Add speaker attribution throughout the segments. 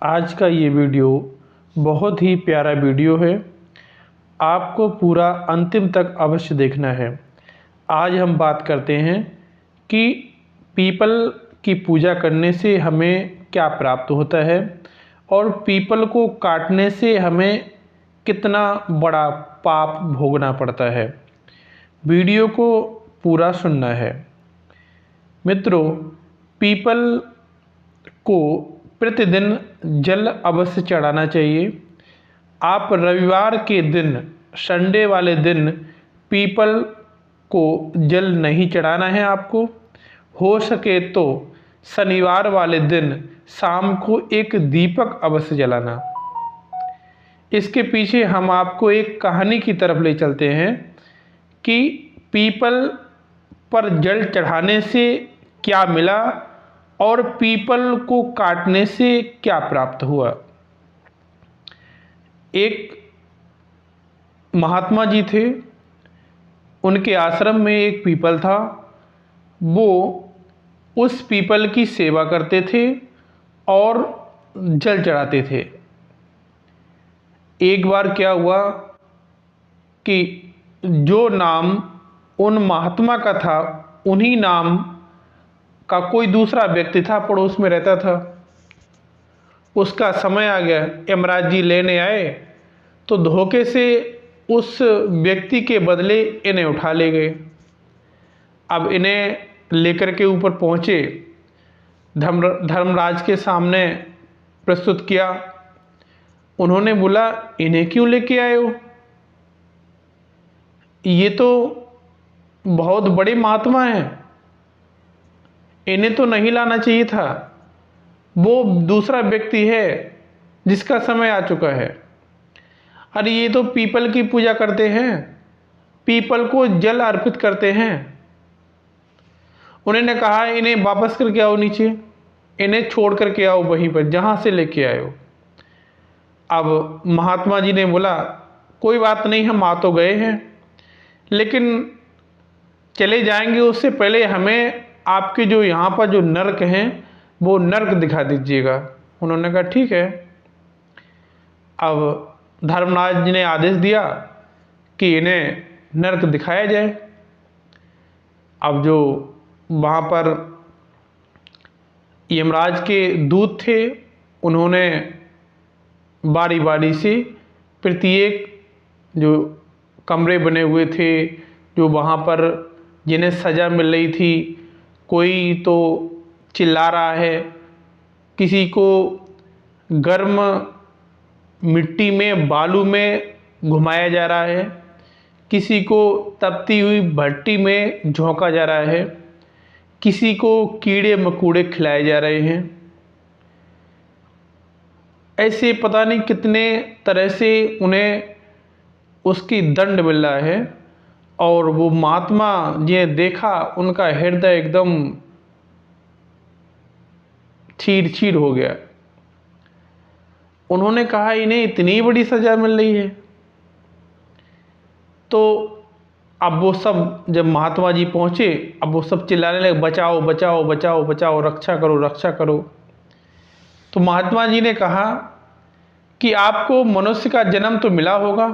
Speaker 1: आज का ये वीडियो बहुत ही प्यारा वीडियो है। आपको पूरा अंतिम तक अवश्य देखना है। आज हम बात करते हैं कि पीपल की पूजा करने से हमें क्या प्राप्त होता है और पीपल को काटने से हमें कितना बड़ा पाप भोगना पड़ता है। वीडियो को पूरा सुनना है। मित्रों, पीपल को प्रतिदिन जल अवश्य चढ़ाना चाहिए। आप रविवार के दिन, संडे वाले दिन पीपल को जल नहीं चढ़ाना है। आपको हो सके तो शनिवार वाले दिन शाम को एक दीपक अवश्य जलाना। इसके पीछे हम आपको एक कहानी की तरफ ले चलते हैं कि पीपल पर जल चढ़ाने से क्या मिला और पीपल को काटने से क्या प्राप्त हुआ। एक महात्मा जी थे, उनके आश्रम में एक पीपल था। वो उस पीपल की सेवा करते थे और जल चढ़ाते थे। एक बार क्या हुआ कि जो नाम उन महात्मा का था, उन्हीं नाम का कोई दूसरा व्यक्ति था, पड़ोस में रहता था। उसका समय आ गया, यमराज जी लेने आए तो धोखे से उस व्यक्ति के बदले इन्हें उठा ले गए। अब इन्हें लेकर के ऊपर पहुँचे, धर्मराज के सामने प्रस्तुत किया। उन्होंने बोला, इन्हें क्यों लेके आए हो? ये तो बहुत बड़े महात्मा हैं, इन्हें तो नहीं लाना चाहिए था। वो दूसरा व्यक्ति है जिसका समय आ चुका है। अरे ये तो पीपल की पूजा करते हैं, पीपल को जल अर्पित करते हैं। उन्होंने कहा, इन्हें वापस करके आओ नीचे, इन्हें छोड़ करके आओ वहीं पर जहां से लेके आए हो। अब महात्मा जी ने बोला, कोई बात नहीं, हम आ तो गए हैं, लेकिन चले जाएंगे उससे पहले हमें आपके जो यहाँ पर जो नर्क हैं वो नर्क दिखा दीजिएगा। उन्होंने कहा ठीक है। अब धर्मराज जी ने आदेश दिया कि इन्हें नर्क दिखाया जाए। अब जो वहाँ पर यमराज के दूत थे, उन्होंने बारी बारी से प्रत्येक जो कमरे बने हुए थे, जो वहाँ पर जिन्हें सज़ा मिल रही थी, कोई तो चिल्ला रहा है, किसी को गर्म मिट्टी में, बालू में घुमाया जा रहा है, किसी को तपती हुई भट्टी में झोंका जा रहा है, किसी को कीड़े मकोड़े खिलाए जा रहे हैं। ऐसे पता नहीं कितने तरह से उन्हें उसकी दंड मिल रहा है। और वो महात्मा जी ने देखा, उनका हृदय एकदम चीर चीर हो गया। उन्होंने कहा, इन्हें इतनी बड़ी सजा मिल रही है। तो अब वो सब, जब महात्मा जी पहुंचे, अब वो सब चिल्लाने लगे, बचाओ बचाओ बचाओ बचाओ, रक्षा करो रक्षा करो। तो महात्मा जी ने कहा कि आपको मनुष्य का जन्म तो मिला होगा,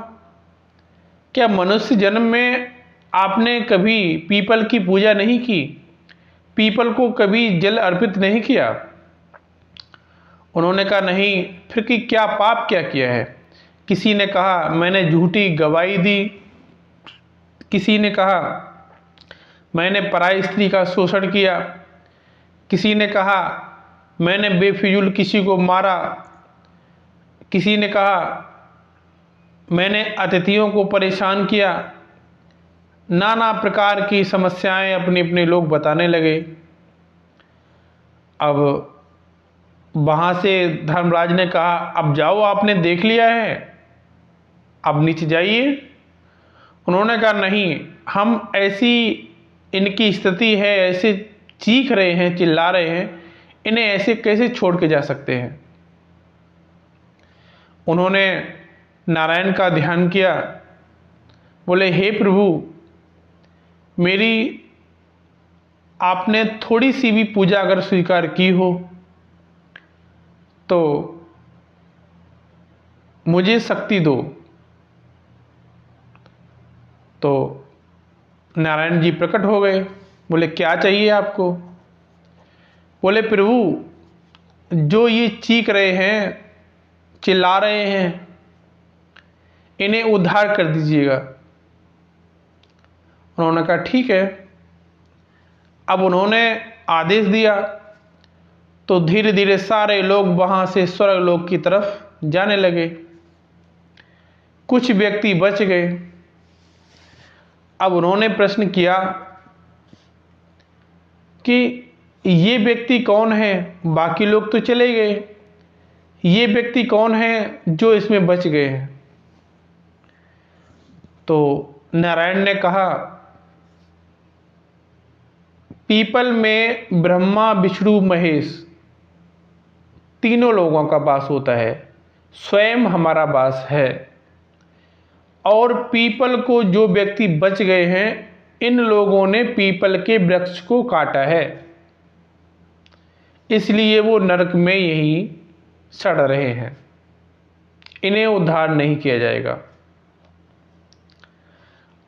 Speaker 1: क्या मनुष्य जन्म में आपने कभी पीपल की पूजा नहीं की, पीपल को कभी जल अर्पित नहीं किया? उन्होंने कहा नहीं। फिर कि क्या पाप क्या किया है? किसी ने कहा, मैंने झूठी गवाही दी, किसी ने कहा मैंने पराई स्त्री का शोषण किया, किसी ने कहा मैंने बेफिजूल किसी को मारा, किसी ने कहा मैंने अतिथियों को परेशान किया। नाना प्रकार की समस्याएं अपने अपने लोग बताने लगे। अब वहाँ से धर्मराज ने कहा, अब जाओ, आपने देख लिया है, अब नीचे जाइए। उन्होंने कहा नहीं, हम ऐसी इनकी स्थिति है, ऐसे चीख रहे हैं, चिल्ला रहे हैं, इन्हें ऐसे कैसे छोड़ के जा सकते हैं। उन्होंने नारायण का ध्यान किया, बोले, हे प्रभु, मेरी आपने थोड़ी सी भी पूजा अगर स्वीकार की हो तो मुझे शक्ति दो। तो नारायण जी प्रकट हो गए, बोले क्या चाहिए आपको? बोले प्रभु, जो ये चीख रहे हैं, चिल्ला रहे हैं, इन्हें उद्धार कर दीजिएगा। उन्होंने कहा ठीक है। अब उन्होंने आदेश दिया तो धीरे धीरे सारे लोग वहां से स्वर्गलोक की तरफ जाने लगे। कुछ व्यक्ति बच गए। अब उन्होंने प्रश्न किया कि ये व्यक्ति कौन है? बाकी लोग तो चले गए, ये व्यक्ति कौन है जो इसमें बच गए हैं? तो नारायण ने कहा, पीपल में ब्रह्मा विष्णु महेश तीनों लोगों का वास होता है, स्वयं हमारा वास है। और पीपल को जो व्यक्ति बच गए हैं, इन लोगों ने पीपल के वृक्ष को काटा है, इसलिए वो नरक में यही सड़ रहे हैं, इन्हें उद्धार नहीं किया जाएगा।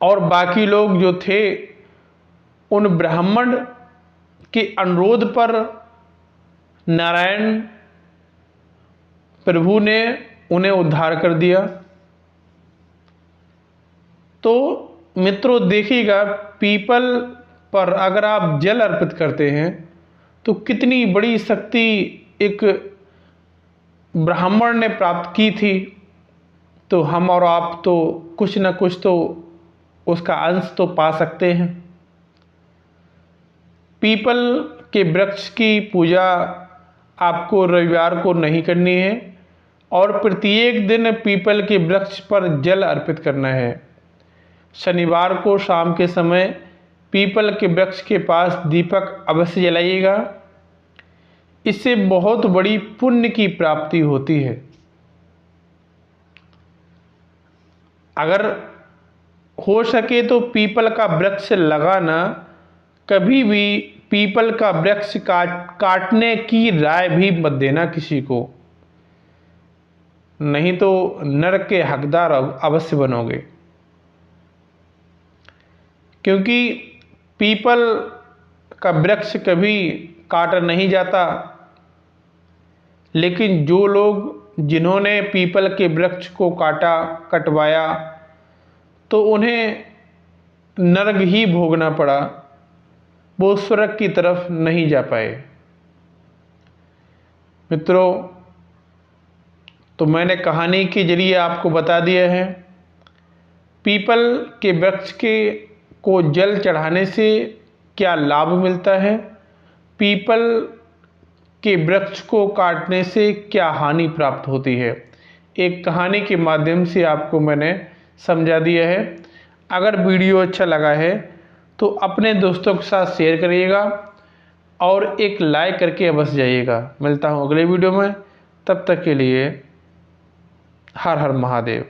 Speaker 1: और बाकी लोग जो थे, उन ब्राह्मण के अनुरोध पर नारायण प्रभु ने उन्हें उद्धार कर दिया। तो मित्रों देखिएगा, पीपल पर अगर आप जल अर्पित करते हैं तो कितनी बड़ी शक्ति एक ब्राह्मण ने प्राप्त की थी। तो हम और आप तो कुछ न कुछ तो उसका अंश तो पा सकते हैं। पीपल के वृक्ष की पूजा आपको रविवार को नहीं करनी है और प्रत्येक दिन पीपल के वृक्ष पर जल अर्पित करना है। शनिवार को शाम के समय पीपल के वृक्ष के पास दीपक अवश्य जलाइएगा, इससे बहुत बड़ी पुण्य की प्राप्ति होती है। अगर हो सके तो पीपल का वृक्ष लगाना, कभी भी पीपल का वृक्ष काटने की राय भी मत देना किसी को, नहीं तो नरक के हकदार अवश्य बनोगे। क्योंकि पीपल का वृक्ष कभी काटा नहीं जाता, लेकिन जो लोग जिन्होंने पीपल के वृक्ष को कटवाया तो उन्हें नरक ही भोगना पड़ा, वो स्वर्ग की तरफ नहीं जा पाए। मित्रों, तो मैंने कहानी के जरिए आपको बता दिया है, पीपल के वृक्ष को जल चढ़ाने से क्या लाभ मिलता है, पीपल के वृक्ष को काटने से क्या हानि प्राप्त होती है। एक कहानी के माध्यम से आपको मैंने समझा दिया है। अगर वीडियो अच्छा लगा है तो अपने दोस्तों के साथ शेयर करिएगा और एक लाइक करके अवश्य जाइएगा। मिलता हूँ अगले वीडियो में, तब तक के लिए हर हर महादेव।